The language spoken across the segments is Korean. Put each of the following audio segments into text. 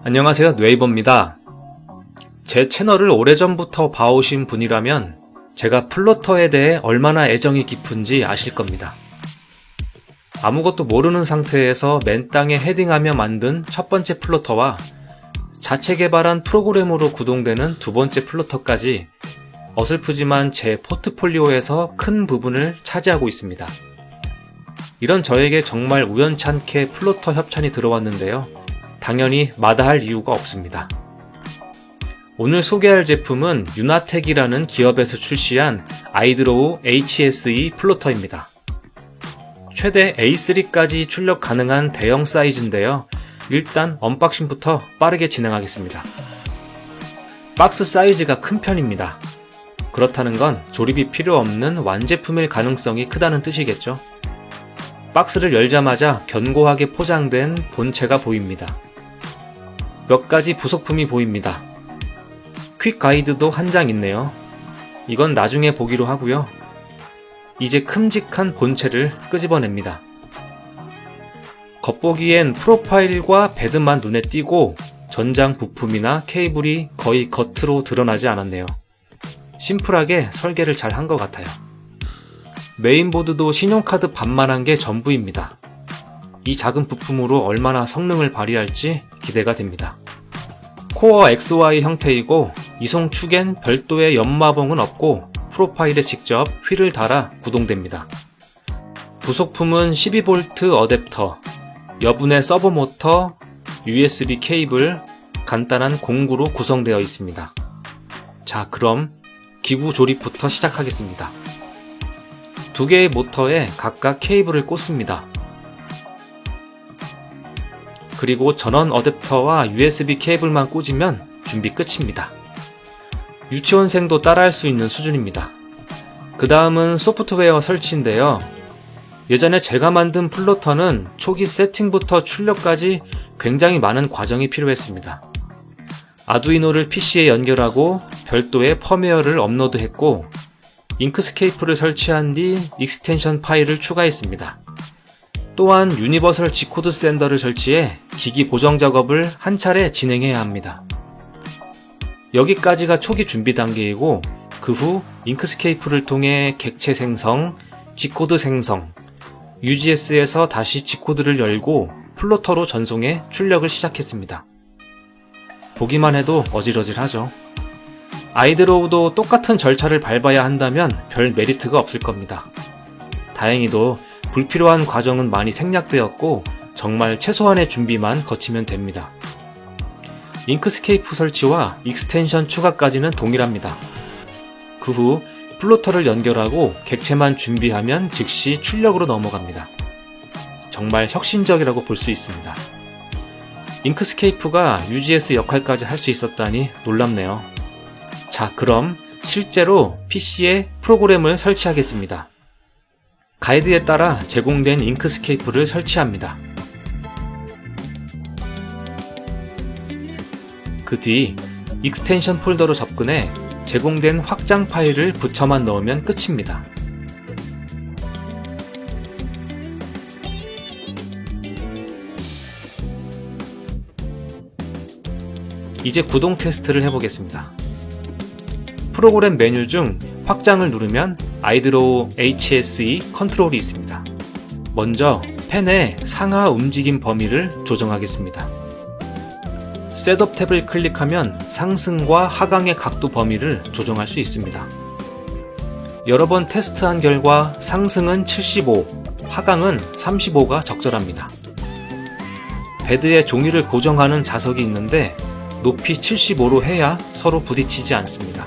안녕하세요, 네이버입니다. 제 채널을 오래전부터 봐오신 분이라면 제가 플러터에 대해 얼마나 애정이 깊은지 아실 겁니다. 아무것도 모르는 상태에서 맨 땅에 헤딩하며 만든 첫 번째 플러터와 자체 개발한 프로그램으로 구동되는 두 번째 플러터까지 어설프지만 제 포트폴리오에서 큰 부분을 차지하고 있습니다. 이런 저에게 정말 우연찮게 플러터 협찬이 들어왔는데요. 당연히 마다할 이유가 없습니다. 오늘 소개할 제품은 유나텍이라는 기업에서 출시한 아이드로우 HSE 플로터입니다. 최대 A3까지 출력 가능한 대형 사이즈인데요. 일단 언박싱부터 빠르게 진행하겠습니다. 박스 사이즈가 큰 편입니다. 그렇다는 건 조립이 필요 없는 완제품일 가능성이 크다는 뜻이겠죠. 박스를 열자마자 견고하게 포장된 본체가 보입니다. 몇 가지 부속품이 보입니다. 퀵 가이드도 한 장 있네요. 이건 나중에 보기로 하고요. 이제 큼직한 본체를 끄집어냅니다. 겉보기엔 프로파일과 배드만 눈에 띄고 전장 부품이나 케이블이 거의 겉으로 드러나지 않았네요. 심플하게 설계를 잘 한 것 같아요. 메인보드도 신용카드 반만한 게 전부입니다. 이 작은 부품으로 얼마나 성능을 발휘할지 기대가 됩니다. 코어 XY 형태이고 이송 축엔 별도의 연마봉은 없고 프로파일에 직접 휠을 달아 구동됩니다. 부속품은 12V 어댑터, 여분의 서버모터, USB 케이블, 간단한 공구로 구성되어 있습니다. 자, 그럼 기구 조립부터 시작하겠습니다. 두 개의 모터에 각각 케이블을 꽂습니다. 그리고 전원 어댑터와 USB 케이블만 꽂으면 준비 끝입니다. 유치원생도 따라할 수 있는 수준입니다. 그 다음은 소프트웨어 설치인데요. 예전에 제가 만든 플로터는 초기 세팅부터 출력까지 굉장히 많은 과정이 필요했습니다. 아두이노를 PC에 연결하고 별도의 펌웨어를 업로드했고 잉크스케이프를 설치한 뒤 익스텐션 파일을 추가했습니다. 또한 유니버설 G코드 샌더를 설치해 기기 보정 작업을 한 차례 진행해야 합니다. 여기까지가 초기 준비 단계이고 그 후 잉크스케이프를 통해 객체 생성, G코드 생성, UGS에서 다시 G코드를 열고 플로터로 전송해 출력을 시작했습니다. 보기만 해도 어질어질하죠. 아이드로우도 똑같은 절차를 밟아야 한다면 별 메리트가 없을 겁니다. 다행히도 불필요한 과정은 많이 생략되었고 정말 최소한의 준비만 거치면 됩니다. 잉크스케이프 설치와 익스텐션 추가까지는 동일합니다. 그 후 플로터를 연결하고 객체만 준비하면 즉시 출력으로 넘어갑니다. 정말 혁신적이라고 볼 수 있습니다. 잉크스케이프가 UGS 역할까지 할 수 있었다니 놀랍네요. 자, 그럼 실제로 PC에 프로그램을 설치하겠습니다. 가이드에 따라 제공된 잉크스케이프를 설치합니다. 그 뒤 익스텐션 폴더로 접근해 제공된 확장 파일을 붙여만 넣으면 끝입니다. 이제 구동 테스트를 해보겠습니다. 프로그램 메뉴 중 확장을 누르면 아이드로우 HSE 컨트롤이 있습니다. 먼저 펜의 상하 움직임 범위를 조정하겠습니다. 셋업 탭을 클릭하면 상승과 하강의 각도 범위를 조정할 수 있습니다. 여러 번 테스트한 결과 상승은 75, 하강은 35가 적절합니다. 베드에 종이를 고정하는 자석이 있는데 높이 75로 해야 서로 부딪히지 않습니다.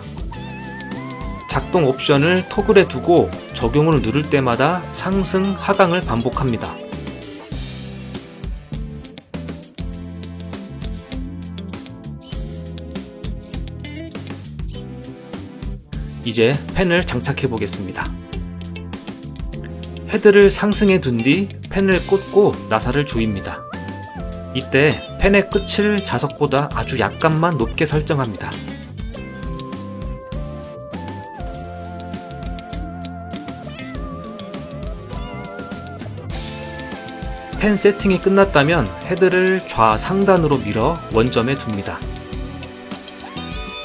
작동 옵션을 토글에 두고 적용을 누를 때마다 상승, 하강을 반복합니다. 이제 펜을 장착해 보겠습니다. 헤드를 상승해 둔 뒤 펜을 꽂고 나사를 조입니다. 이때 펜의 끝을 자석보다 아주 약간만 높게 설정합니다. 펜 세팅이 끝났다면 헤드를 좌상단으로 밀어 원점에 둡니다.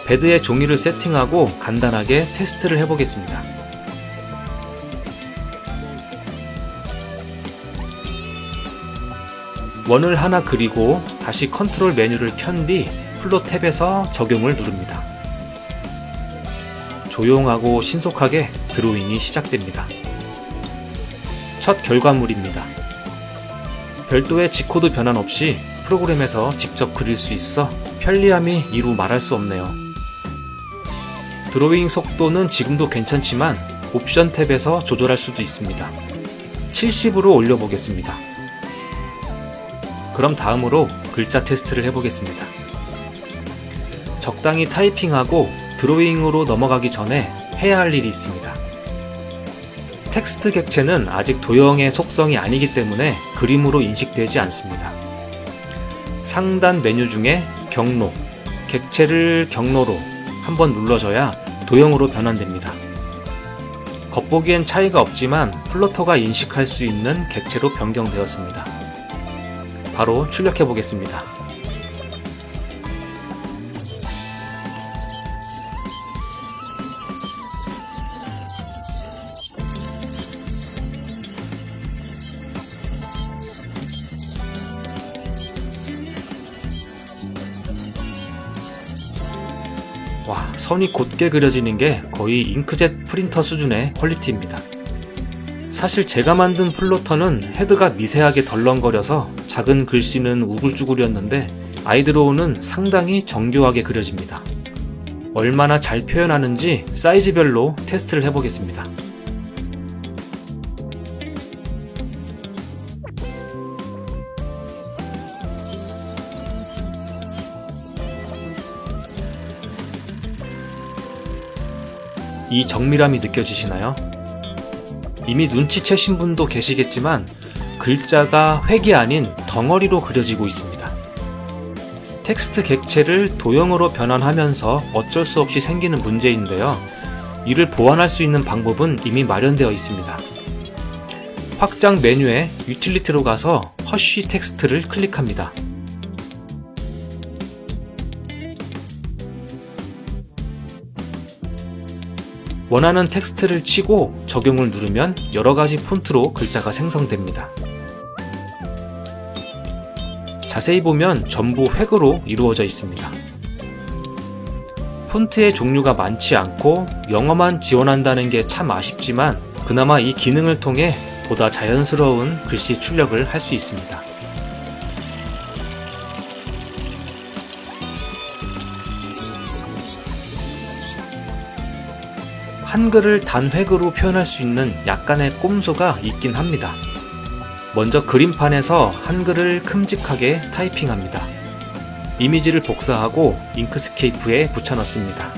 베드에 종이를 세팅하고 간단하게 테스트를 해보겠습니다. 원을 하나 그리고 다시 컨트롤 메뉴를 켠 뒤 플롯 탭에서 적용을 누릅니다. 조용하고 신속하게 드로잉이 시작됩니다. 첫 결과물입니다. 별도의 G코드 변환 없이 프로그램에서 직접 그릴 수 있어 편리함이 이루 말할 수 없네요. 드로잉 속도는 지금도 괜찮지만 옵션 탭에서 조절할 수도 있습니다. 70으로 올려보겠습니다. 그럼 다음으로 글자 테스트를 해보겠습니다. 적당히 타이핑하고 드로잉으로 넘어가기 전에 해야 할 일이 있습니다. 텍스트 객체는 아직 도형의 속성이 아니기 때문에 그림으로 인식되지 않습니다. 상단 메뉴 중에 경로, 객체를 경로로 한번 눌러줘야 도형으로 변환됩니다. 겉보기엔 차이가 없지만 플로터가 인식할 수 있는 객체로 변경되었습니다. 바로 출력해 보겠습니다. 와, 선이 곧게 그려지는 게 거의 잉크젯 프린터 수준의 퀄리티입니다. 사실 제가 만든 플로터는 헤드가 미세하게 덜렁거려서 작은 글씨는 우글쭈글이었는데 아이드로우는 상당히 정교하게 그려집니다. 얼마나 잘 표현하는지 사이즈별로 테스트를 해보겠습니다. 이 정밀함이 느껴지시나요? 이미 눈치채신 분도 계시겠지만 글자가 획이 아닌 덩어리로 그려지고 있습니다. 텍스트 객체를 도형으로 변환하면서 어쩔 수 없이 생기는 문제인데요. 이를 보완할 수 있는 방법은 이미 마련되어 있습니다. 확장 메뉴에 유틸리티로 가서 허쉬 텍스트를 클릭합니다. 원하는 텍스트를 치고 적용을 누르면 여러가지 폰트로 글자가 생성됩니다. 자세히 보면 전부 획으로 이루어져 있습니다. 폰트의 종류가 많지 않고 영어만 지원한다는 게 참 아쉽지만 그나마 이 기능을 통해 보다 자연스러운 글씨 출력을 할 수 있습니다. 한글을 단획으로 표현할 수 있는 약간의 꼼수가 있긴 합니다. 먼저 그림판에서 한글을 큼직하게 타이핑합니다. 이미지를 복사하고 잉크스케이프에 붙여넣습니다.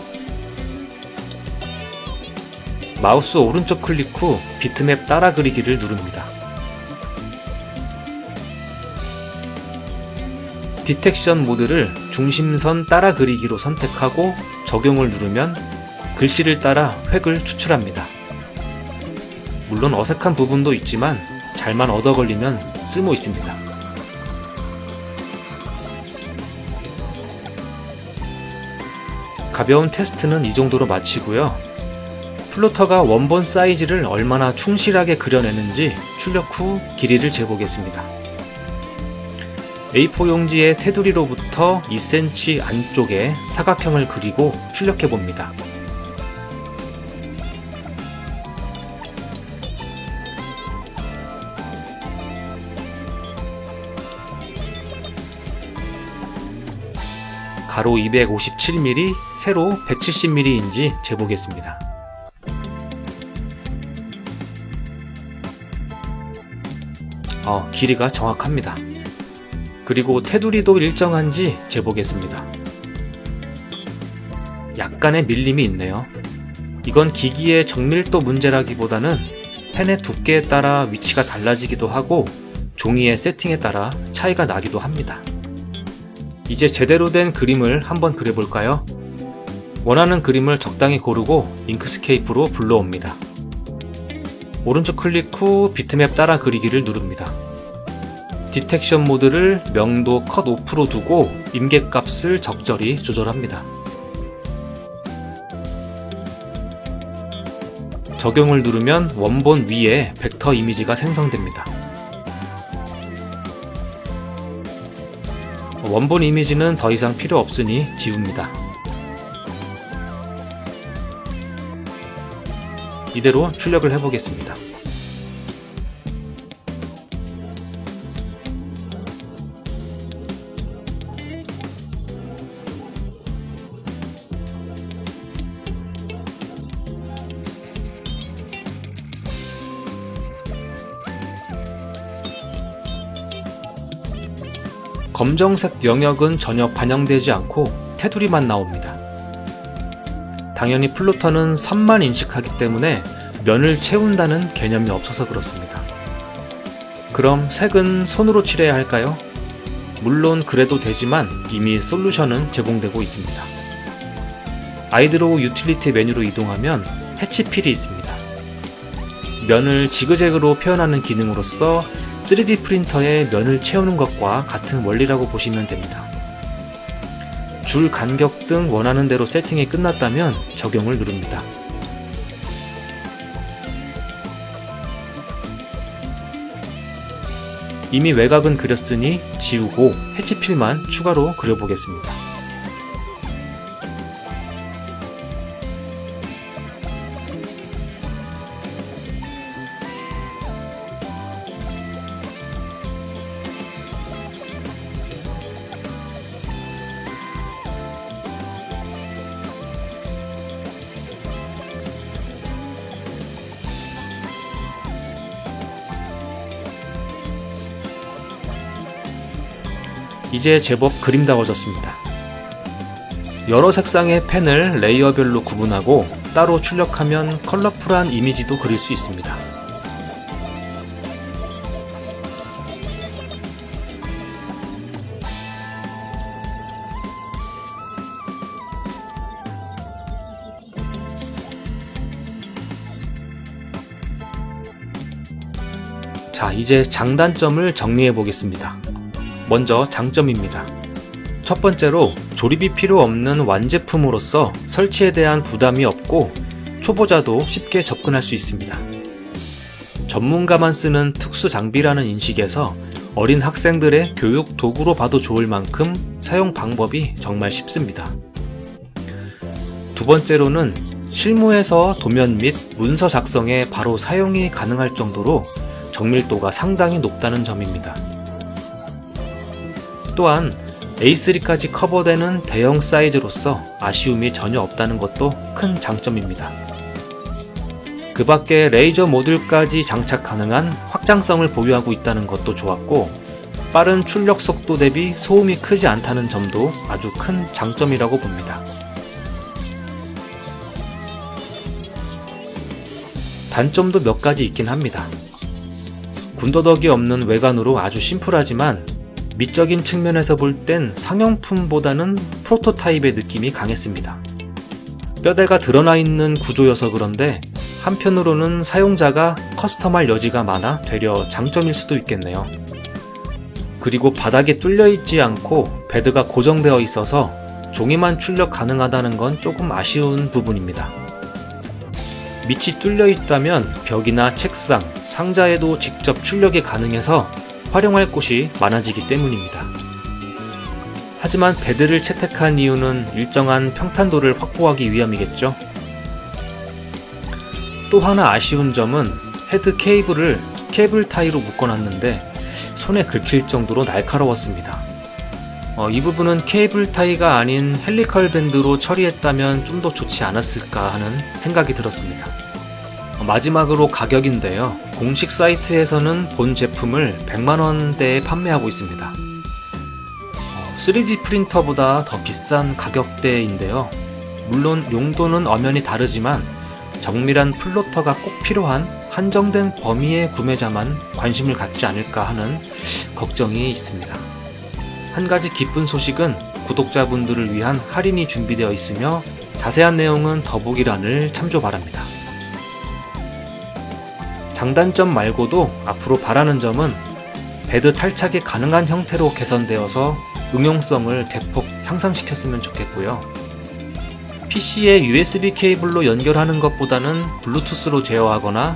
마우스 오른쪽 클릭 후 비트맵 따라 그리기를 누릅니다. 디텍션 모드를 중심선 따라 그리기로 선택하고 적용을 누르면 글씨를 따라 획을 추출합니다. 물론 어색한 부분도 있지만 잘만 얻어 걸리면 쓸모 있습니다. 가벼운 테스트는 이 정도로 마치고요. 플로터가 원본 사이즈를 얼마나 충실하게 그려내는지 출력 후 길이를 재보겠습니다. A4 용지의 테두리로부터 2cm 안쪽에 사각형을 그리고 출력해봅니다. 가로 257mm, 세로 170mm인지 재보겠습니다. 길이가 정확합니다. 그리고 테두리도 일정한지 재보겠습니다. 약간의 밀림이 있네요. 이건 기기의 정밀도 문제라기보다는 펜의 두께에 따라 위치가 달라지기도 하고 종이의 세팅에 따라 차이가 나기도 합니다. 이제 제대로 된 그림을 한번 그려볼까요? 원하는 그림을 적당히 고르고 잉크스케이프로 불러옵니다. 오른쪽 클릭 후 비트맵 따라 그리기를 누릅니다. 디텍션 모드를 명도 컷 오프로 두고 임계값을 적절히 조절합니다. 적용을 누르면 원본 위에 벡터 이미지가 생성됩니다. 원본 이미지는 더 이상 필요 없으니 지웁니다. 이대로 출력을 해보겠습니다. 검정색 영역은 전혀 반영되지 않고 테두리만 나옵니다. 당연히 플로터는 선만 인식하기 때문에 면을 채운다는 개념이 없어서 그렇습니다. 그럼 색은 손으로 칠해야 할까요? 물론 그래도 되지만 이미 솔루션은 제공되고 있습니다. 아이드로우 유틸리티 메뉴로 이동하면 해치필이 있습니다. 면을 지그재그로 표현하는 기능으로서 3D 프린터에 면을 채우는 것과 같은 원리라고 보시면 됩니다. 줄 간격 등 원하는 대로 세팅이 끝났다면 적용을 누릅니다. 이미 외곽은 그렸으니 지우고 해치필만 추가로 그려보겠습니다. 이제 제법 그림다워졌습니다. 여러 색상의 펜을 레이어별로 구분하고 따로 출력하면 컬러풀한 이미지도 그릴 수 있습니다. 자, 이제 장단점을 정리해 보겠습니다. 먼저 장점입니다. 첫 번째로 조립이 필요 없는 완제품으로서 설치에 대한 부담이 없고 초보자도 쉽게 접근할 수 있습니다. 전문가만 쓰는 특수 장비라는 인식에서 어린 학생들의 교육 도구로 봐도 좋을 만큼 사용 방법이 정말 쉽습니다. 두 번째로는 실무에서 도면 및 문서 작성에 바로 사용이 가능할 정도로 정밀도가 상당히 높다는 점입니다. 또한 A3까지 커버되는 대형 사이즈로서 아쉬움이 전혀 없다는 것도 큰 장점입니다. 그 밖에 레이저 모듈까지 장착 가능한 확장성을 보유하고 있다는 것도 좋았고, 빠른 출력 속도 대비 소음이 크지 않다는 점도 아주 큰 장점이라고 봅니다. 단점도 몇 가지 있긴 합니다. 군더더기 없는 외관으로 아주 심플하지만 미적인 측면에서 볼 땐 상용품보다는 프로토타입의 느낌이 강했습니다. 뼈대가 드러나 있는 구조여서 그런데 한편으로는 사용자가 커스텀할 여지가 많아 되려 장점일 수도 있겠네요. 그리고 바닥에 뚫려 있지 않고 베드가 고정되어 있어서 종이만 출력 가능하다는 건 조금 아쉬운 부분입니다. 밑이 뚫려 있다면 벽이나 책상, 상자에도 직접 출력이 가능해서 활용할 곳이 많아지기 때문입니다. 하지만 베드를 채택한 이유는 일정한 평탄도를 확보하기 위함이겠죠. 또 하나 아쉬운 점은 헤드 케이블을 케이블 타이로 묶어놨는데 손에 긁힐 정도로 날카로웠습니다. 이 부분은 케이블 타이가 아닌 헬리컬 밴드로 처리했다면 좀 더 좋지 않았을까 하는 생각이 들었습니다. 마지막으로 가격인데요. 공식 사이트에서는 본 제품을 100만원대에 판매하고 있습니다. 3D 프린터보다 더 비싼 가격대인데요. 물론 용도는 엄연히 다르지만 정밀한 플로터가 꼭 필요한 한정된 범위의 구매자만 관심을 갖지 않을까 하는 걱정이 있습니다. 한 가지 기쁜 소식은 구독자분들을 위한 할인이 준비되어 있으며 자세한 내용은 더보기란을 참조 바랍니다. 장단점 말고도 앞으로 바라는 점은 배드 탈착이 가능한 형태로 개선되어서 응용성을 대폭 향상시켰으면 좋겠고요. PC에 USB 케이블로 연결하는 것보다는 블루투스로 제어하거나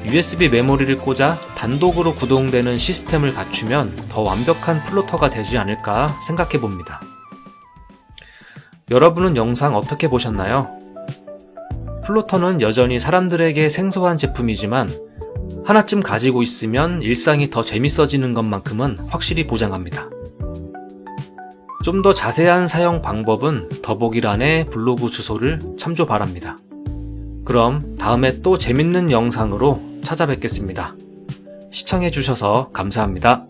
USB 메모리를 꽂아 단독으로 구동되는 시스템을 갖추면 더 완벽한 플로터가 되지 않을까 생각해 봅니다. 여러분은 영상 어떻게 보셨나요? 플로터는 여전히 사람들에게 생소한 제품이지만 하나쯤 가지고 있으면 일상이 더 재밌어지는 것만큼은 확실히 보장합니다. 좀 더 자세한 사용 방법은 더보기란의 블로그 주소를 참조 바랍니다. 그럼 다음에 또 재밌는 영상으로 찾아뵙겠습니다. 시청해주셔서 감사합니다.